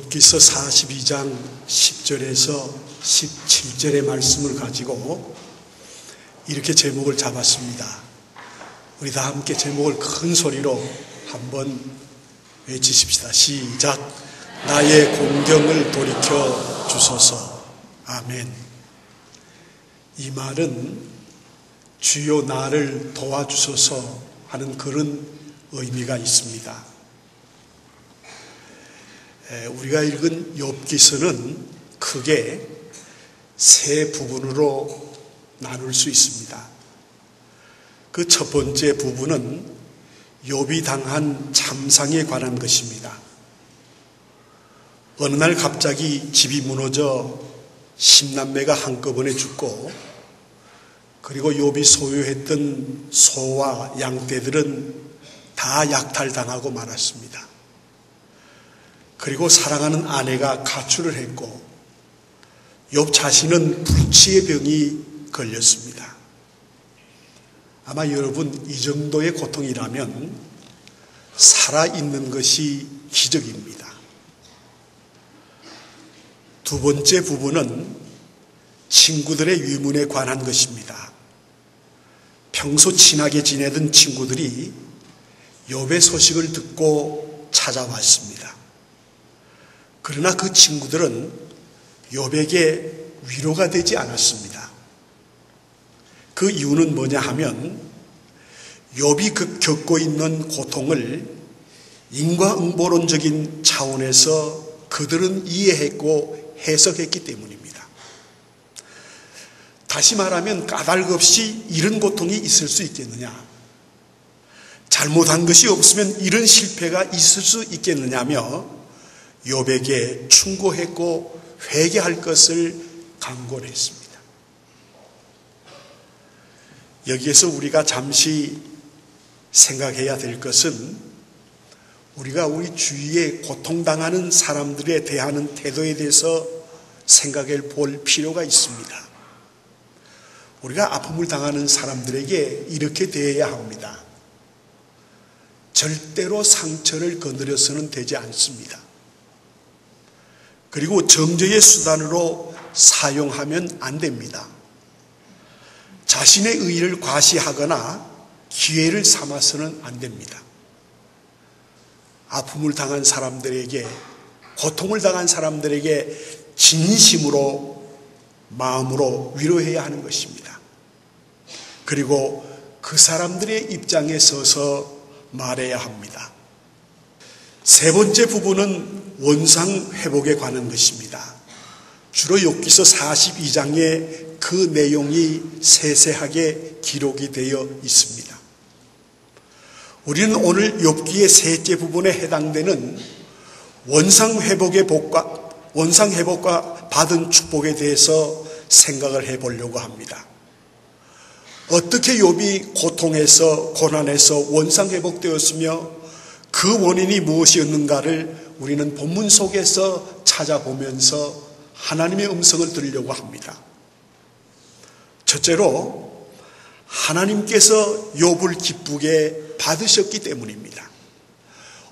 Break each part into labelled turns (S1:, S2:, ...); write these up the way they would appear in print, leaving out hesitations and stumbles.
S1: 욥기서 42장 10절에서 17절의 말씀을 가지고 이렇게 제목을 잡았습니다. 우리 다 함께 제목을 큰 소리로 한번 외치십시다. 시작. 나의 공경을 돌이켜 주소서. 아멘. 이 말은 주여 나를 도와주소서 하는 그런 의미가 있습니다. 우리가 읽은 욥기서는 크게 세 부분으로 나눌 수 있습니다. 그 첫 번째 부분은 욥이 당한 참상에 관한 것입니다. 어느 날 갑자기 집이 무너져 10남매가 한꺼번에 죽고, 그리고 욥이 소유했던 소와 양떼들은 다 약탈당하고 말았습니다. 그리고 사랑하는 아내가 가출을 했고 욥 자신은 불치의 병이 걸렸습니다. 아마 여러분 이 정도의 고통이라면 살아있는 것이 기적입니다. 두 번째 부분은 친구들의 위문에 관한 것입니다. 평소 친하게 지내던 친구들이 욥의 소식을 듣고 찾아왔습니다. 그러나 그 친구들은 욥에게 위로가 되지 않았습니다. 그 이유는 뭐냐 하면 욥이 겪고 있는 고통을 인과응보론적인 차원에서 그들은 이해했고 해석했기 때문입니다. 다시 말하면 까닭 없이 이런 고통이 있을 수 있겠느냐, 잘못한 것이 없으면 이런 실패가 있을 수 있겠느냐며 욥에게 충고했고 회개할 것을 강권을 했습니다. 여기에서 우리가 잠시 생각해야 될 것은 우리가 우리 주위에 고통당하는 사람들에 대한 태도에 대해서 생각해 볼 필요가 있습니다. 우리가 아픔을 당하는 사람들에게 이렇게 대해야 합니다. 절대로 상처를 거느려서는 되지 않습니다. 그리고 정죄의 수단으로 사용하면 안 됩니다. 자신의 의의를 과시하거나 기회를 삼아서는 안 됩니다. 아픔을 당한 사람들에게, 고통을 당한 사람들에게 진심으로, 마음으로 위로해야 하는 것입니다. 그리고 그 사람들의 입장에 서서 말해야 합니다. 세 번째 부분은 원상회복에 관한 것입니다. 주로 욥기서 42장에 그 내용이 세세하게 기록이 되어 있습니다. 우리는 오늘 욥기의 셋째 부분에 해당되는 원상회복과 받은 축복에 대해서 생각을 해보려고 합니다. 어떻게 욥이 고통에서, 고난에서 원상회복되었으며 그 원인이 무엇이었는가를 우리는 본문 속에서 찾아보면서 하나님의 음성을 들으려고 합니다. 첫째로 하나님께서 욥을 기쁘게 받으셨기 때문입니다.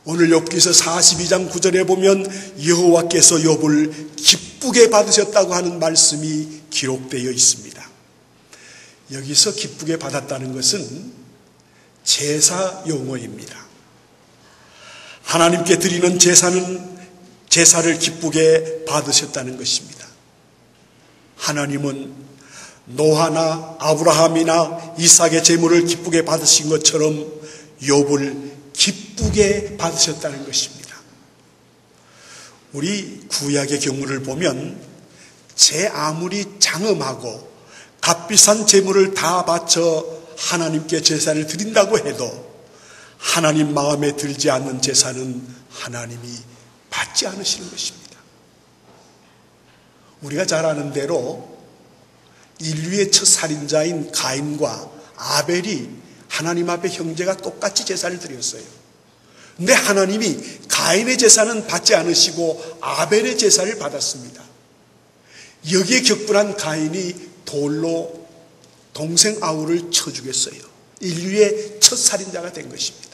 S1: 오늘 욥기서 42장 9절에 보면 여호와께서 욥을 기쁘게 받으셨다고 하는 말씀이 기록되어 있습니다. 여기서 기쁘게 받았다는 것은 제사 용어입니다. 하나님께 드리는 제사를 기쁘게 받으셨다는 것입니다. 하나님은 노아나 아브라함이나 이삭의 제물을 기쁘게 받으신 것처럼 욥을 기쁘게 받으셨다는 것입니다. 우리 구약의 경우를 보면 제 아무리 장엄하고 값비싼 제물을 다 바쳐 하나님께 제사를 드린다고 해도 하나님 마음에 들지 않는 제사는 하나님이 받지 않으시는 것입니다. 우리가 잘 아는 대로 인류의 첫 살인자인 가인과 아벨이 하나님 앞에 형제가 똑같이 제사를 드렸어요. 근데 하나님이 가인의 제사는 받지 않으시고 아벨의 제사를 받았습니다. 여기에 격분한 가인이 돌로 동생 아우를 쳐 죽였어요. 인류의 첫 살인자가 된 것입니다.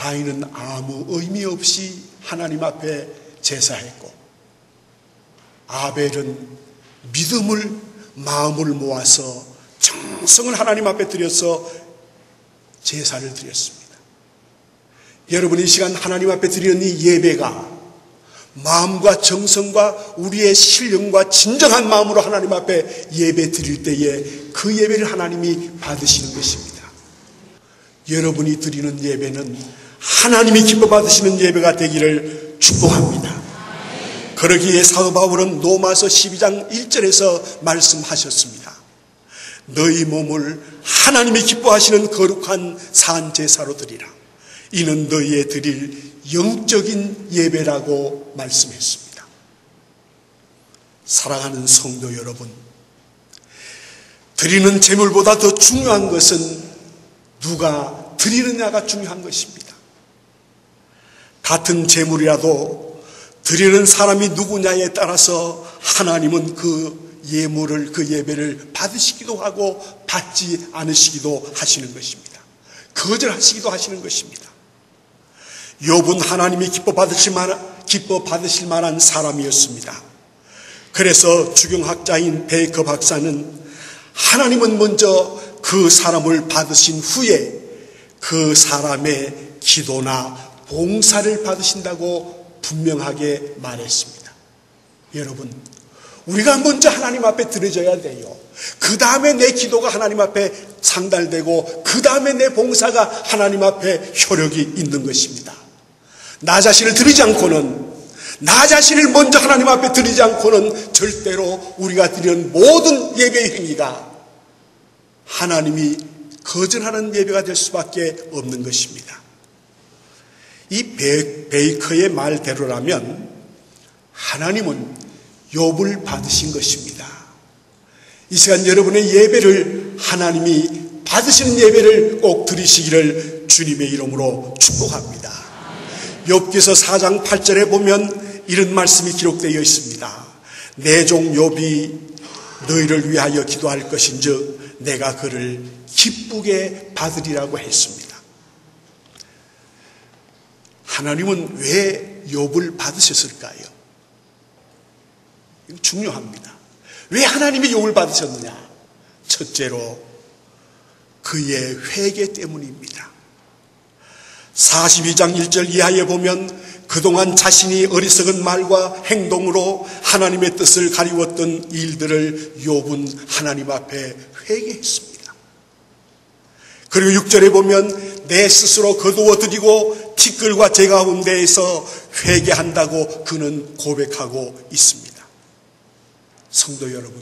S1: 가인은 아무 의미 없이 하나님 앞에 제사했고, 아벨은 믿음을 마음을 모아서 정성을 하나님 앞에 드려서 제사를 드렸습니다. 여러분, 이 시간 하나님 앞에 드리는 이 예배가 마음과 정성과 우리의 신령과 진정한 마음으로 하나님 앞에 예배 드릴 때에 그 예배를 하나님이 받으시는 것입니다. 여러분이 드리는 예배는 하나님이 기뻐 받으시는 예배가 되기를 축복합니다. 그러기에 사도 바울은 로마서 12장 1절에서 말씀하셨습니다. 너희 몸을 하나님이 기뻐하시는 거룩한 산 제사로 드리라. 이는 너희의 드릴 영적인 예배라고 말씀했습니다. 사랑하는 성도 여러분, 드리는 제물보다 더 중요한 것은 누가 드리느냐가 중요한 것입니다. 같은 제물이라도 드리는 사람이 누구냐에 따라서 하나님은 그 예물을, 그 예배를 받으시기도 하고 받지 않으시기도 하시는 것입니다. 거절하시기도 하시는 것입니다. 욥은 하나님이 기뻐 받으실 만한 사람이었습니다. 그래서 주경학자인 베이커 박사는 하나님은 먼저 그 사람을 받으신 후에 그 사람의 기도나 봉사를 받으신다고 분명하게 말했습니다. 여러분, 우리가 먼저 하나님 앞에 드려져야 돼요. 그 다음에 내 기도가 하나님 앞에 상달되고 그 다음에 내 봉사가 하나님 앞에 효력이 있는 것입니다. 나 자신을 드리지 않고는, 나 자신을 먼저 하나님 앞에 드리지 않고는 절대로 우리가 드리는 모든 예배의 행위가 하나님이 거절하는 예배가 될 수밖에 없는 것입니다. 이 베이커의 말대로라면 하나님은 욥을 받으신 것입니다. 이 시간 여러분의 예배를 하나님이 받으시는 예배를 꼭 드리시기를 주님의 이름으로 축복합니다. 욥기서 4장 8절에 보면 이런 말씀이 기록되어 있습니다. 내 종 욥이 너희를 위하여 기도할 것인즉 내가 그를 기쁘게 받으리라고 했습니다. 하나님은 왜 욥을 받으셨을까요? 이거 중요합니다. 왜 하나님이 욥을 받으셨느냐? 첫째로 그의 회개 때문입니다. 42장 1절 이하에 보면 그동안 자신이 어리석은 말과 행동으로 하나님의 뜻을 가리웠던 일들을 욥은 하나님 앞에 회개했습니다. 그리고 6절에 보면 내 스스로 거두어드리고 티끌과 재 가운데에서 회개한다고 그는 고백하고 있습니다. 성도 여러분,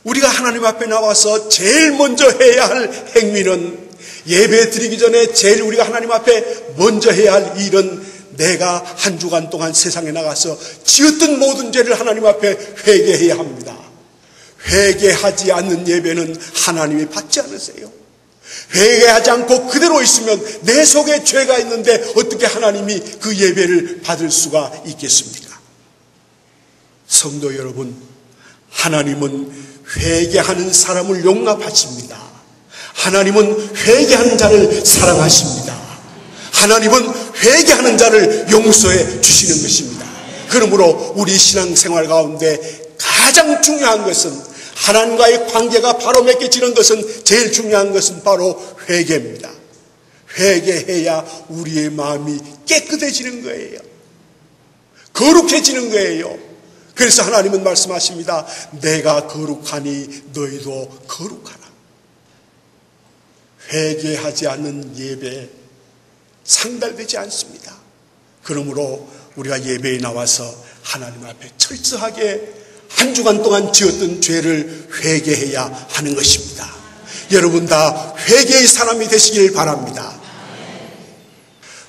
S1: 우리가 하나님 앞에 나와서 제일 먼저 해야 할 행위는, 예배 드리기 전에 제일 우리가 하나님 앞에 먼저 해야 할 일은 내가 한 주간 동안 세상에 나가서 지었던 모든 죄를 하나님 앞에 회개해야 합니다. 회개하지 않는 예배는 하나님이 받지 않으세요. 회개하지 않고 그대로 있으면 내 속에 죄가 있는데 어떻게 하나님이 그 예배를 받을 수가 있겠습니까? 성도 여러분, 하나님은 회개하는 사람을 용납하십니다. 하나님은 회개하는 자를 사랑하십니다. 하나님은 회개하는 자를 용서해 주시는 것입니다. 그러므로 우리 신앙생활 가운데 가장 중요한 것은, 하나님과의 관계가 바로 맺혀지는 것은, 제일 중요한 것은 바로 회개입니다. 회개해야 우리의 마음이 깨끗해지는 거예요. 거룩해지는 거예요. 그래서 하나님은 말씀하십니다. 내가 거룩하니 너희도 거룩하라. 회개하지 않는 예배 상달되지 않습니다. 그러므로 우리가 예배에 나와서 하나님 앞에 철저하게 한 주간 동안 지었던 죄를 회개해야 하는 것입니다. 여러분 다 회개의 사람이 되시길 바랍니다.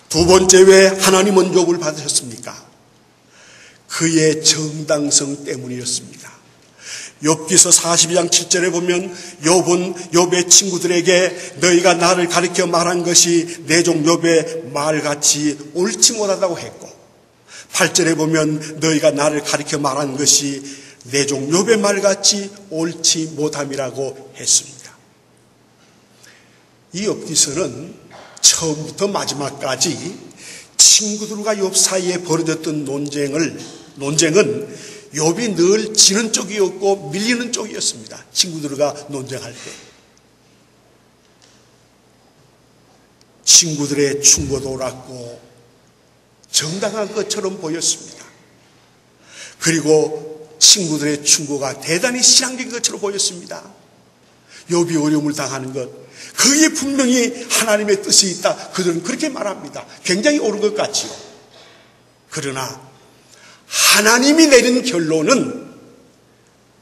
S1: 두 번째, 왜 하나님은 욥을 받으셨습니까? 그의 정당성 때문이었습니다. 욥기서 42장 7절에 보면 욥은 욥의 친구들에게 너희가 나를 가리켜 말한 것이 내 종 욥의 말같이 옳지 못하다고 했고, 8절에 보면 너희가 나를 가리켜 말한 것이 내 종 욥의 말같이 옳지 못함이라고 했습니다. 이 욥기서는 처음부터 마지막까지 친구들과 욥 사이에 벌어졌던 논쟁은 욥이 늘 지는 쪽이었고 밀리는 쪽이었습니다. 친구들과 논쟁할 때. 친구들의 충고도 옳았고 정당한 것처럼 보였습니다. 그리고 친구들의 충고가 대단히 신앙적인 것처럼 보였습니다. 욥이 어려움을 당하는 것, 그게 분명히 하나님의 뜻이 있다. 그들은 그렇게 말합니다. 굉장히 옳은 것 같지요. 그러나 하나님이 내린 결론은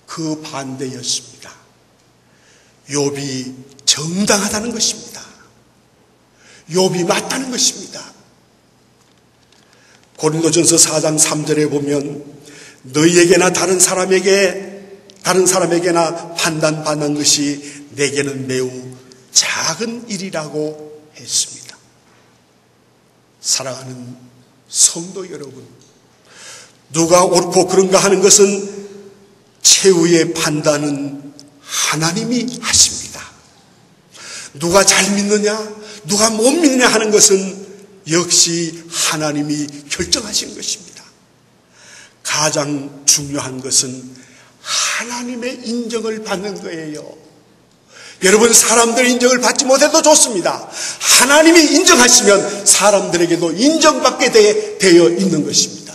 S1: 그 반대였습니다. 욥이 정당하다는 것입니다. 욥이 맞다는 것입니다. 고린도전서 4장 3절에 보면 너희에게나 다른 사람에게나 판단받는 것이 내게는 매우 작은 일이라고 했습니다. 사랑하는 성도 여러분, 누가 옳고 그른가 하는 것은 최후의 판단은 하나님이 하십니다. 누가 잘 믿느냐, 누가 못 믿느냐 하는 것은 역시 하나님이 결정하시는 것입니다. 가장 중요한 것은 하나님의 인정을 받는 거예요. 여러분, 사람들의 인정을 받지 못해도 좋습니다. 하나님이 인정하시면 사람들에게도 인정받게 되어 있는 것입니다.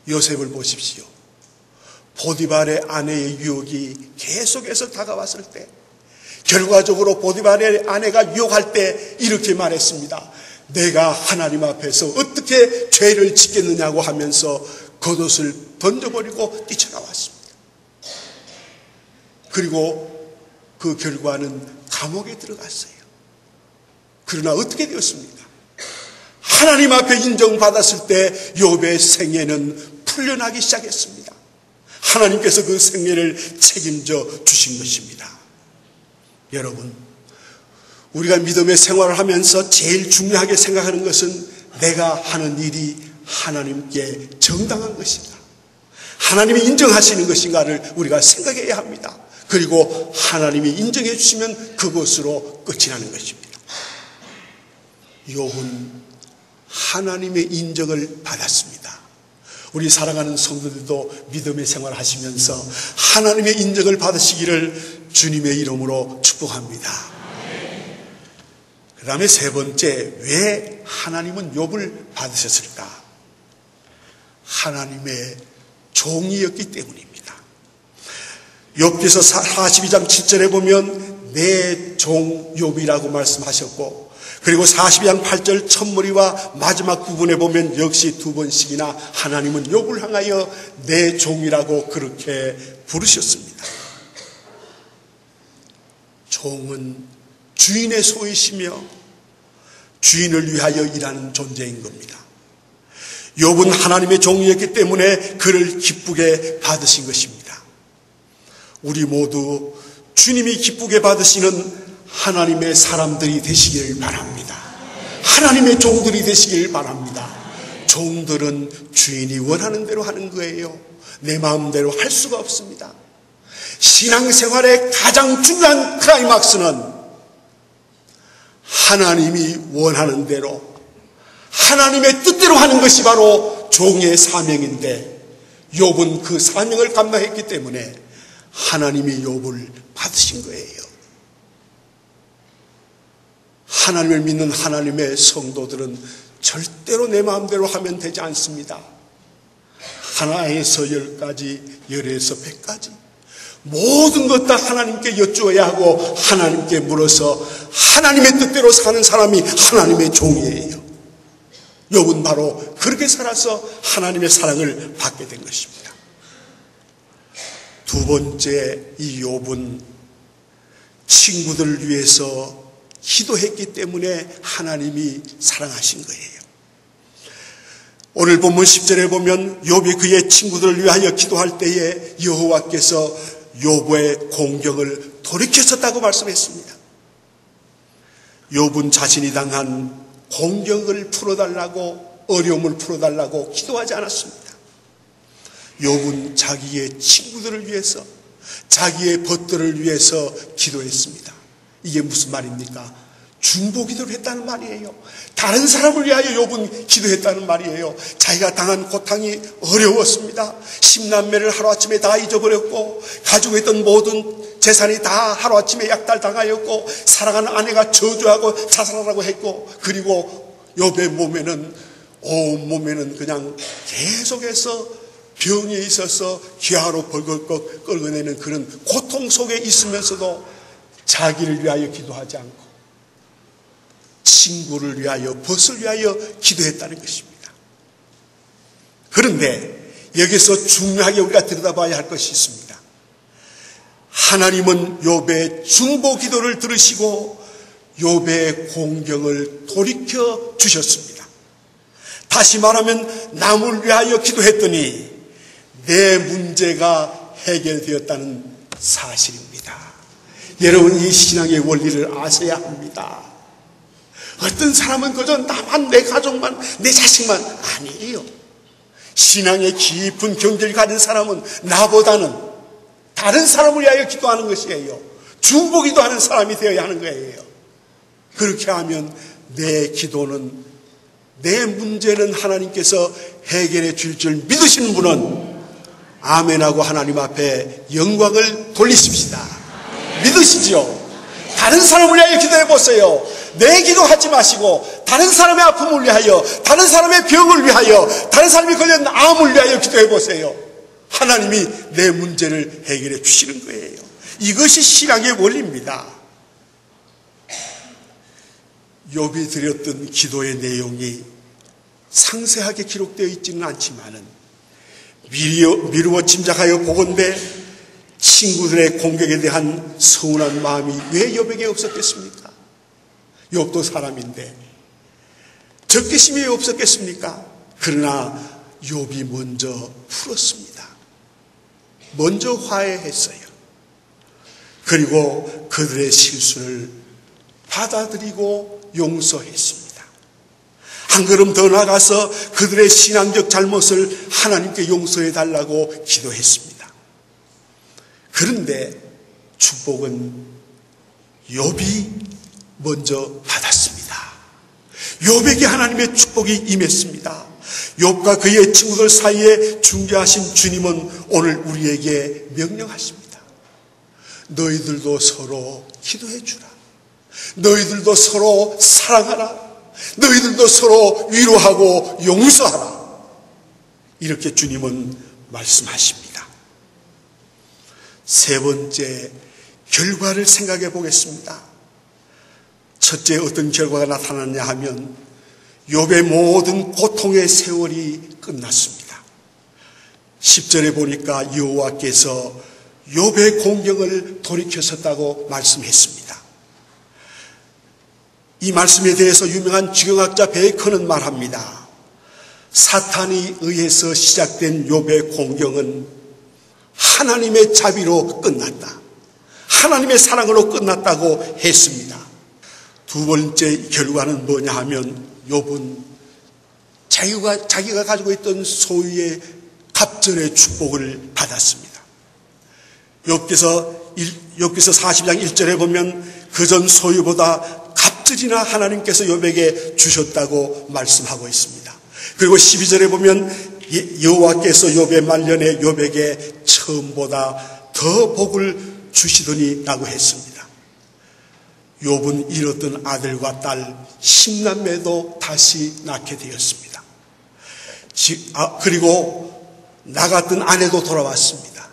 S1: 요셉을 보십시오. 보디발의 아내의 유혹이 계속해서 다가왔을 때, 결과적으로 보디발의 아내가 유혹할 때 이렇게 말했습니다. 내가 하나님 앞에서 어떻게 죄를 짓겠느냐고 하면서 겉옷을 던져버리고 뛰쳐나왔습니다. 그리고 그 결과는 감옥에 들어갔어요. 그러나 어떻게 되었습니까? 하나님 앞에 인정받았을 때 욥의 생애는 풀려나기 시작했습니다. 하나님께서 그 생애를 책임져 주신 것입니다. 여러분, 우리가 믿음의 생활을 하면서 제일 중요하게 생각하는 것은 내가 하는 일이 하나님께 정당한 것인가, 하나님이 인정하시는 것인가를 우리가 생각해야 합니다. 그리고 하나님이 인정해 주시면 그것으로 끝이 나는 것입니다. 욥은 하나님의 인정을 받았습니다. 우리 사랑하는 성도들도 믿음의 생활을 하시면서 하나님의 인정을 받으시기를 주님의 이름으로 축복합니다. 그 다음에 세 번째, 왜 하나님은 욥을 받으셨을까? 하나님의 종이었기 때문입니다. 욥기서 42장 7절에 보면 내 종 욥이라고 말씀하셨고, 그리고 42장 8절 첫머리와 마지막 부분에 보면 역시 두 번씩이나 하나님은 욥을 향하여 내 종이라고 그렇게 부르셨습니다. 종은 주인의 소이시며 주인을 위하여 일하는 존재인 겁니다. 욥은 하나님의 종이었기 때문에 그를 기쁘게 받으신 것입니다. 우리 모두 주님이 기쁘게 받으시는 하나님의 사람들이 되시길 바랍니다. 하나님의 종들이 되시길 바랍니다. 종들은 주인이 원하는 대로 하는 거예요. 내 마음대로 할 수가 없습니다. 신앙생활의 가장 중요한 클라이막스는 하나님이 원하는 대로, 하나님의 뜻대로 하는 것이 바로 종의 사명인데, 욥은 그 사명을 감당했기 때문에 하나님이 욥을 받으신 거예요. 하나님을 믿는 하나님의 성도들은 절대로 내 마음대로 하면 되지 않습니다. 하나에서 10가지, 10에서 100가지 모든 것 다 하나님께 여쭈어야 하고 하나님께 물어서 하나님의 뜻대로 사는 사람이 하나님의 종이에요. 욥은 바로 그렇게 살아서 하나님의 사랑을 받게 된 것입니다. 두 번째, 이 욥은 친구들을 위해서 기도했기 때문에 하나님이 사랑하신 거예요. 오늘 본문 10절에 보면 욥이 그의 친구들을 위하여 기도할 때에 여호와께서 욥의 공경을 돌이켰었다고 말씀했습니다. 욥은 자신이 당한 공경을 풀어달라고, 어려움을 풀어달라고 기도하지 않았습니다. 욥은 자기의 친구들을 위해서, 자기의 벗들을 위해서 기도했습니다. 이게 무슨 말입니까? 중보기도를 했다는 말이에요. 다른 사람을 위하여 욥은 기도했다는 말이에요. 자기가 당한 고통이 어려웠습니다. 10남매를 하루아침에 다 잊어버렸고, 가지고 있던 모든 재산이 다 하루아침에 약탈당하였고, 사랑하는 아내가 저주하고 자살하라고 했고, 그리고 욥의 몸에는, 온 몸에는 그냥 계속해서 병이 있어서 귀하로 벌겋고 끌어내는 그런 고통 속에 있으면서도 자기를 위하여 기도하지 않고 친구를 위하여, 벗을 위하여 기도했다는 것입니다. 그런데 여기서 중요하게 우리가 들여다봐야 할 것이 있습니다. 하나님은 욥의 중보 기도를 들으시고 욥의 공경을 돌이켜 주셨습니다. 다시 말하면 남을 위하여 기도했더니 내 문제가 해결되었다는 사실입니다. 여러분, 이 신앙의 원리를 아셔야 합니다. 어떤 사람은 그저 나만, 내 가족만, 내 자식만, 아니에요. 신앙의 깊은 경계를 가진 사람은 나보다는 다른 사람을 위하여 기도하는 것이에요. 중보 기도하는 사람이 되어야 하는 거예요. 그렇게 하면 내 기도는, 내 문제는 하나님께서 해결해 줄 줄 믿으시는 분은 아멘하고 하나님 앞에 영광을 돌리십시다. 믿으시죠? 다른 사람을 위하여 기도해 보세요. 내 기도하지 마시고 다른 사람의 아픔을 위하여, 다른 사람의 병을 위하여, 다른 사람이 걸린 암을 위하여 기도해 보세요. 하나님이 내 문제를 해결해 주시는 거예요. 이것이 신앙의 원리입니다. 욥이 드렸던 기도의 내용이 상세하게 기록되어 있지는 않지만은 미루어 짐작하여 보건대 친구들의 공격에 대한 서운한 마음이 왜 욥에게 없었겠습니까? 욥도 사람인데 적개심이 왜 없었겠습니까? 그러나 욥이 먼저 풀었습니다. 먼저 화해했어요. 그리고 그들의 실수를 받아들이고 용서했습니다. 한 걸음 더 나가서 그들의 신앙적 잘못을 하나님께 용서해 달라고 기도했습니다. 그런데 축복은 욥이 먼저 받았습니다. 욥에게 하나님의 축복이 임했습니다. 욥과 그의 친구들 사이에 중재하신 주님은 오늘 우리에게 명령하십니다. 너희들도 서로 기도해 주라. 너희들도 서로 사랑하라. 너희들도 서로 위로하고 용서하라. 이렇게 주님은 말씀하십니다. 세 번째, 결과를 생각해 보겠습니다. 첫째, 어떤 결과가 나타났냐 하면 욥의 모든 고통의 세월이 끝났습니다. 10절에 보니까 여호와께서 욥의 공경을 돌이켰었다고 말씀했습니다. 이 말씀에 대해서 유명한 지경학자 베이컨은 말합니다. 사탄에 의해서 시작된 욥의 공경은 하나님의 자비로 끝났다. 하나님의 사랑으로 끝났다고 했습니다. 두 번째 결과는 뭐냐 하면 욥은 자기가 가지고 있던 소유의 갑절의 축복을 받았습니다. 욥기서 40장 1절에 보면 그전 소유보다 갑절이나 하나님께서 욥에게 주셨다고 말씀하고 있습니다. 그리고 12절에 보면 여호와께서 욥의 말년에 욥에게 처음보다 더 복을 주시더니 라고 했습니다. 욥은 잃었던 아들과 딸 10남매도 다시 낳게 되었습니다. 그리고 나갔던 아내도 돌아왔습니다.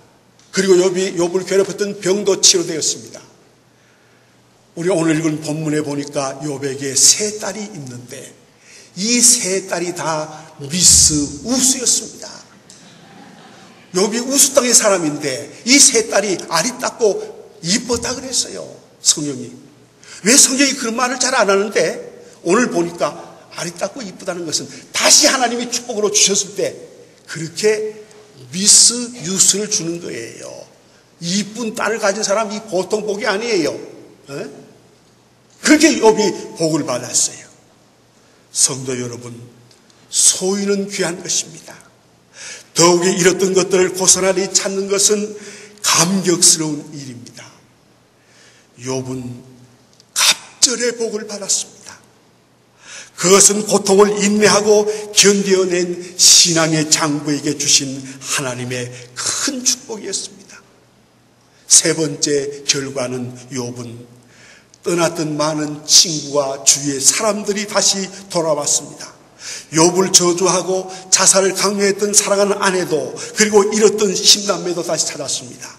S1: 그리고 욥을 괴롭혔던 병도 치료되었습니다. 우리 오늘 읽은 본문에 보니까 욥에게 세 딸이 있는데 이 세 딸이 다 미스 우스였습니다. 욥이 우스 땅의 사람인데 이 세 딸이 아리따고 이뻤다 그랬어요. 성경이. 왜 성경이 그런 말을 잘 안 하는데 오늘 보니까 아리따고 이쁘다는 것은 다시 하나님이 축복으로 주셨을 때 그렇게 미스 유스를 주는 거예요. 이쁜 딸을 가진 사람이 보통 복이 아니에요. 그렇게 욥이 복을 받았어요. 성도 여러분, 소유는 귀한 것입니다. 더욱이 잃었던 것들을 고스란히 찾는 것은 감격스러운 일입니다. 욥은 극절의 복을 받았습니다. 그것은 고통을 인내하고 견뎌낸 신앙의 장부에게 주신 하나님의 큰 축복이었습니다. 세 번째 결과는 욥은 떠났던 많은 친구와 주위의 사람들이 다시 돌아왔습니다. 욥을 저주하고 자살을 강요했던 사랑하는 아내도, 그리고 잃었던 10남매도 다시 찾았습니다.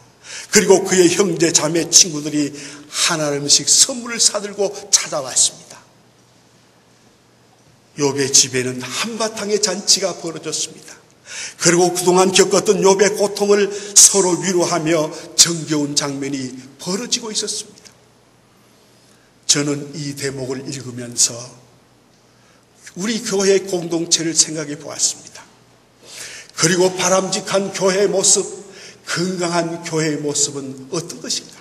S1: 그리고 그의 형제 자매 친구들이 하나름씩 선물을 사들고 찾아왔습니다. 욥의 집에는 한바탕의 잔치가 벌어졌습니다. 그리고 그동안 겪었던 욥의 고통을 서로 위로하며 정겨운 장면이 벌어지고 있었습니다. 저는 이 대목을 읽으면서 우리 교회 공동체를 생각해 보았습니다. 그리고 바람직한 교회의 모습, 건강한 교회의 모습은 어떤 것인가?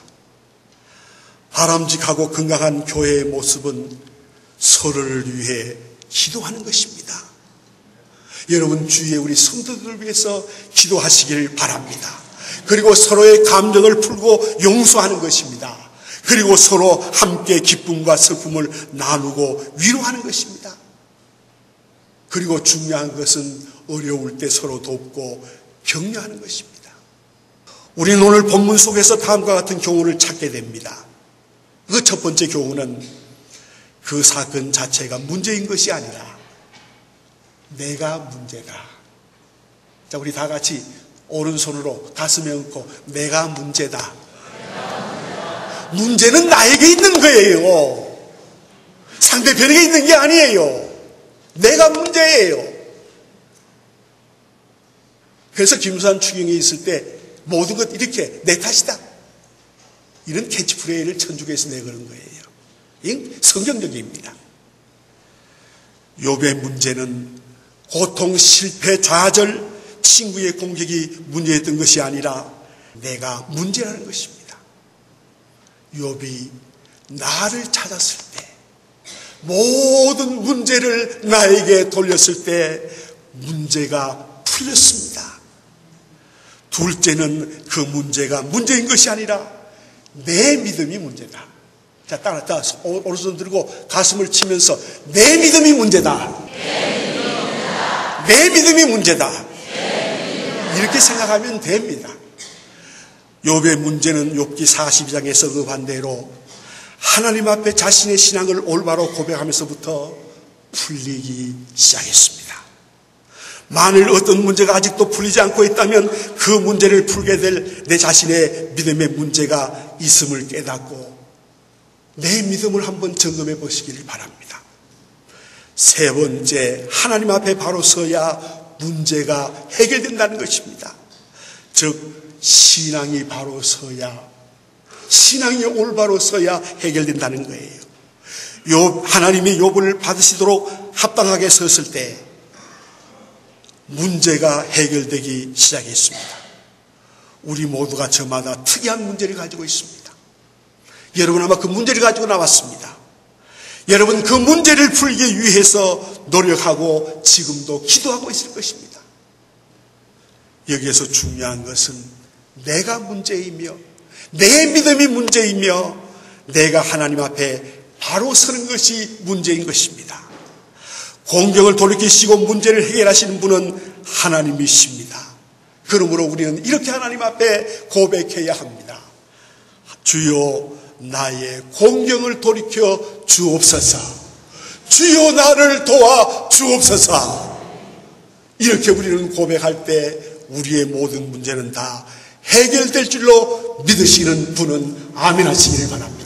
S1: 바람직하고 건강한 교회의 모습은 서로를 위해 기도하는 것입니다. 여러분 주위에 우리 성도들을 위해서 기도하시길 바랍니다. 그리고 서로의 감정을 풀고 용서하는 것입니다. 그리고 서로 함께 기쁨과 슬픔을 나누고 위로하는 것입니다. 그리고 중요한 것은 어려울 때 서로 돕고 격려하는 것입니다. 우리는 오늘 본문 속에서 다음과 같은 교훈을 찾게 됩니다. 그 첫 번째 교훈은 그 사건 자체가 문제인 것이 아니라 내가 문제다. 자, 우리 다 같이 오른손으로 가슴에 얹고 내가 문제다. 문제는 나에게 있는 거예요. 상대편에게 있는 게 아니에요. 내가 문제예요. 그래서 김수환 추경이 있을 때 모든 것 이렇게 내 탓이다. 이런 캐치프레이를 천주교에서 내걸은 거예요. 이건 성경적입니다. 욥의 문제는 고통, 실패, 좌절, 친구의 공격이 문제였던 것이 아니라 내가 문제라는 것입니다. 욥이 나를 찾았을 때, 모든 문제를 나에게 돌렸을 때 문제가 풀렸습니다. 둘째는 그 문제가 문제인 것이 아니라 내 믿음이 문제다. 자, 따라서 오른손 들고 가슴을 치면서 내 믿음이 문제다. 내 믿음이 문제다. 이렇게 생각하면 됩니다. 욥의 문제는 욥기 42장에서 그 반대로 하나님 앞에 자신의 신앙을 올바로 고백하면서부터 풀리기 시작했습니다. 만일 어떤 문제가 아직도 풀리지 않고 있다면 그 문제를 풀게 될 내 자신의 믿음의 문제가 있음을 깨닫고 내 믿음을 한번 점검해 보시기를 바랍니다. 세 번째, 하나님 앞에 바로 서야 문제가 해결된다는 것입니다. 즉 신앙이 바로 서야, 신앙이 올바로 서야 해결된다는 거예요. 하나님이 욥을 받으시도록 합당하게 섰을 때 문제가 해결되기 시작했습니다. 우리 모두가 저마다 특이한 문제를 가지고 있습니다. 여러분 아마 그 문제를 가지고 나왔습니다. 여러분 그 문제를 풀기 위해서 노력하고 지금도 기도하고 있을 것입니다. 여기에서 중요한 것은 내가 문제이며 내 믿음이 문제이며 내가 하나님 앞에 바로 서는 것이 문제인 것입니다. 공경을 돌이키시고 문제를 해결하시는 분은 하나님이십니다. 그러므로 우리는 이렇게 하나님 앞에 고백해야 합니다. 주여 나의 공경을 돌이켜 주옵소서. 주여 나를 도와 주옵소서. 이렇게 우리는 고백할 때 우리의 모든 문제는 다 해결될 줄로 믿으시는 분은 아멘 하시기를 바랍니다.